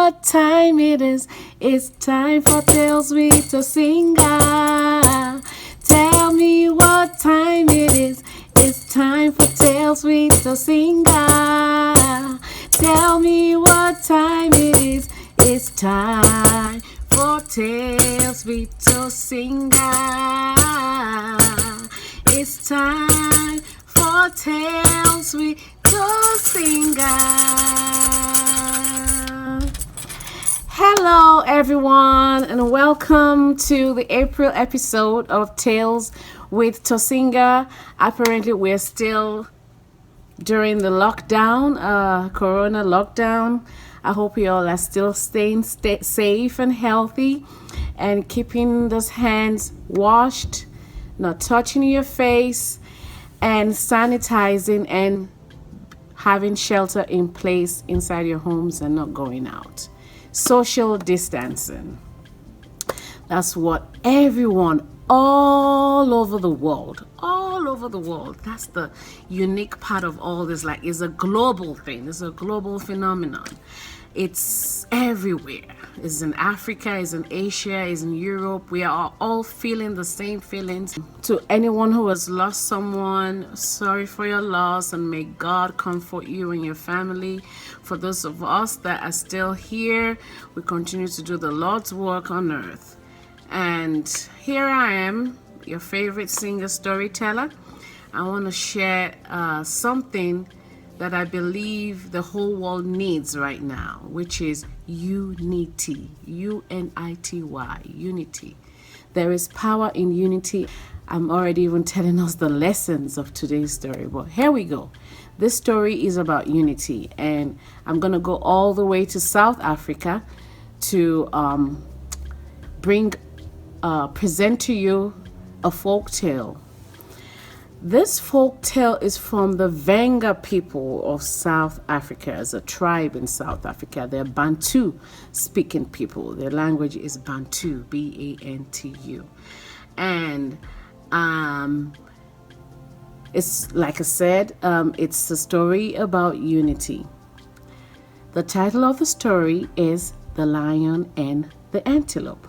what time it is. It's time for Tales with Tosinger. Tell me what time it is. It's time for Tales with Tosinger. Tell me what time it is. It's time for Tales with Tosinger. It's time for Tales with Tosinger. Hello everyone and welcome to the April episode of Tales with Tosinger. Apparently we're still during the lockdown, corona lockdown. I hope you all are still staying safe and healthy and keeping those hands washed, not touching your face, and sanitizing and having shelter in place inside your homes and not going out. Social distancing. That's what everyone all over the world, that's the unique part of all this. Like, it's a global thing, it's a global phenomenon. It's everywhere. It's in Africa, it's in Asia, it's in Europe. We are all feeling the same feelings. To anyone who has lost someone, sorry for your loss, and may God comfort you and your family. For those of us that are still here, we continue to do the Lord's work on earth. And here I am, your favorite singer storyteller. I want to share something that I believe the whole world needs right now, which is unity. U-N-I-T-Y, unity. There is power in unity. I'm already even telling us the lessons of today's story, but here we go. This story is about unity, and I'm going to go all the way to South Africa to present to you a folk tale. This folk tale is from the Venda people of South Africa. As a tribe in South Africa, they're Bantu speaking people. Their language is Bantu, B-A-N-T-U. And it's, like I said, it's a story about unity. The title of the story is The Lion and the Antelope.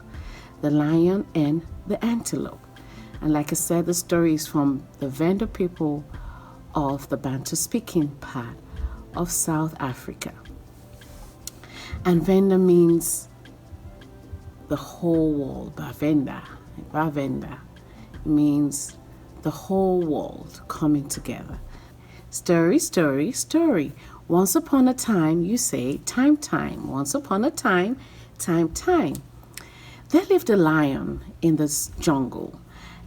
The Lion and the Antelope. And like I said, the story is from the Venda people of the Bantu speaking part of South Africa. And Venda means the whole world. Bavenda means the whole world coming together. Story, story, story. Once upon a time, you say time, time. Once upon a time, time, time. There lived a lion in this jungle.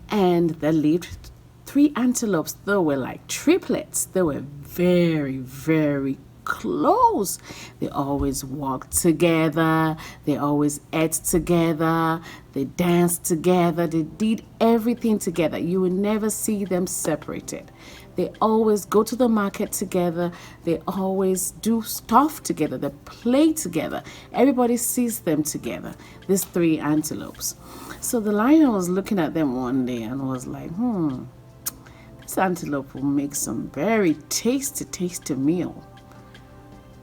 And there lived 3 antelopes. They were like triplets. They were very, very close. They always walked together. They always ate together. They danced together. They did everything together. You would never see them separated. They always go to the market together. They always do stuff together. They play together. Everybody sees them together. These 3 antelopes. So the lion was looking at them one day and was like, this antelope will make some very tasty meal,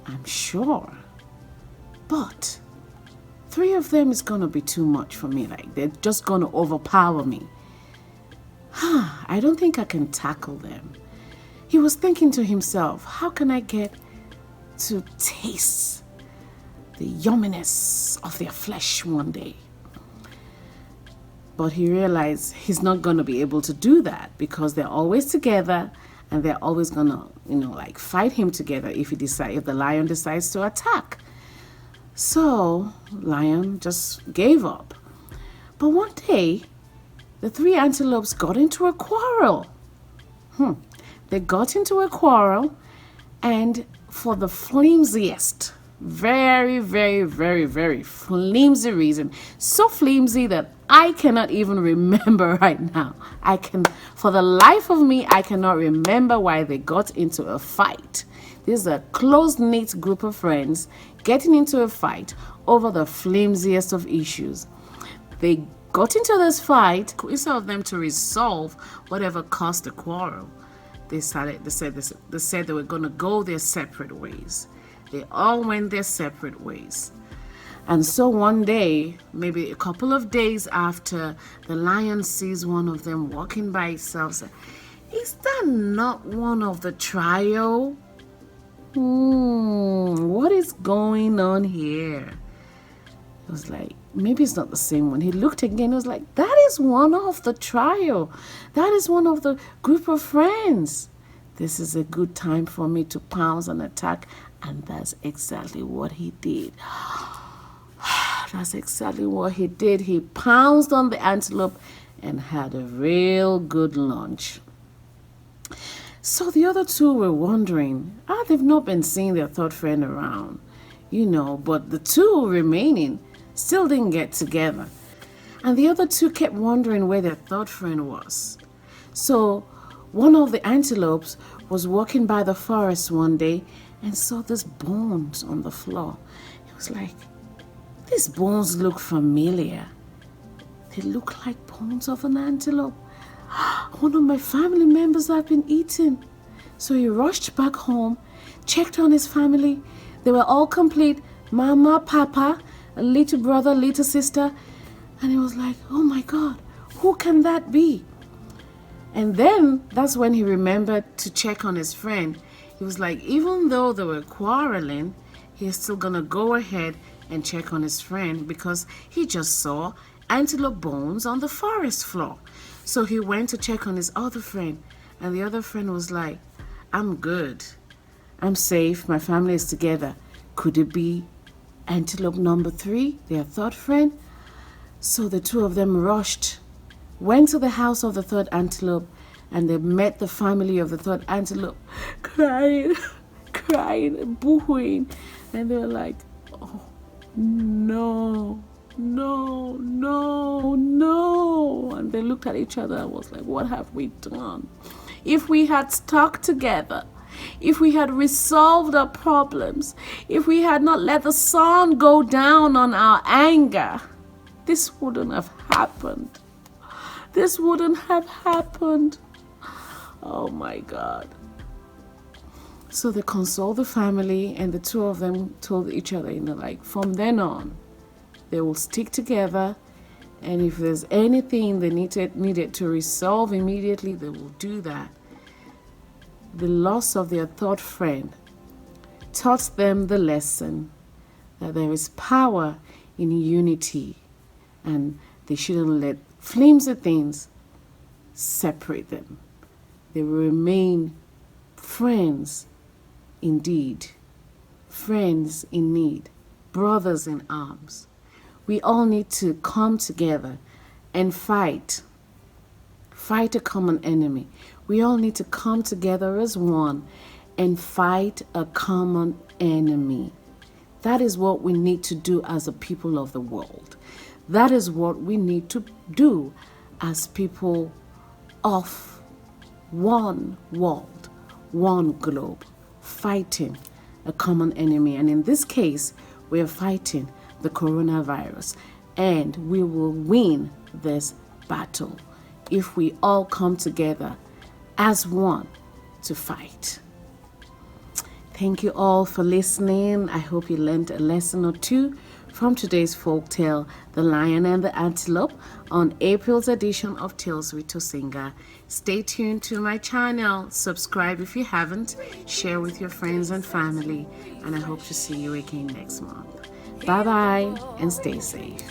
I'm sure. But 3 of them is going to be too much for me. Like, they're just going to overpower me. I don't think I can tackle them. He was thinking to himself, how can I get to taste the yumminess of their flesh one day? But he realized he's not going to be able to do that because they're always together and they're always going to, fight him together if the lion decides to attack. So, lion just gave up. But one day, the 3 antelopes got into a quarrel. They got into a quarrel, and for the flimsiest, very, very, very, very flimsy reason, so flimsy that I cannot even remember right now. For the life of me, I cannot remember why they got into a fight. This is a close-knit group of friends getting into a fight over the flimsiest of issues. They got into this fight. Instead of them to resolve whatever caused the quarrel, they said they were going to go their separate ways. They all went their separate ways. And so one day, maybe a couple of days after, the lion sees one of them walking by itself. Says, is that not one of the trio? What is going on here? It was like, maybe it's not the same one. He looked again. It was like, that is one of the trio. That is one of the group of friends. This is a good time for me to pounce and attack. And that's exactly what he did. That's exactly what he did. He pounced on the antelope and had a real good lunch. So the other two were wondering, they've not been seeing their third friend around, but the two remaining still didn't get together. And the other two kept wondering where their third friend was. So one of the antelopes was walking by the forest one day and saw these bones on the floor. It was like, these bones look familiar. They look like bones of an antelope. One of my family members have been eaten. So he rushed back home, checked on his family. They were all complete. Mama, Papa, a little brother, little sister. And he was like, oh my God, who can that be? And then that's when he remembered to check on his friend. He was like, even though they were quarreling, he's still gonna go ahead and check on his friend because he just saw antelope bones on the forest floor. So he went to check on his other friend, and the other friend was like, I'm good. I'm safe. My family is together. Could it be antelope number 3, their third friend? So the two of them rushed, went to the house of the third antelope, and they met the family of the third antelope crying, boohooing. And they were like, oh, no. And they looked at each other and was like, what have we done? If we had stuck together, if we had resolved our problems, if we had not let the sun go down on our anger, this wouldn't have happened. This wouldn't have happened. Oh my God. So they consoled the family, and the two of them told each other, like, from then on, they will stick together, and if there's anything they needed to resolve immediately, they will do that. The loss of their third friend taught them the lesson that there is power in unity, and they shouldn't let flimsy things separate them. They will remain friends indeed, friends in need, brothers in arms. We all need to come together and fight a common enemy. We all need to come together as one and fight a common enemy. That is what we need to do as a people of the world. That is what we need to do as people of one world, one globe, fighting a common enemy. And in this case, we are fighting the coronavirus, and we will win this battle if we all come together as one to fight. Thank you all for listening. I hope you learned a lesson or two from today's folk tale, The Lion and the Antelope, on April's edition of Tales with Tosinger. Stay tuned to my channel. Subscribe if you haven't. Share with your friends and family. And I hope to see you again next month. Bye-bye and stay safe.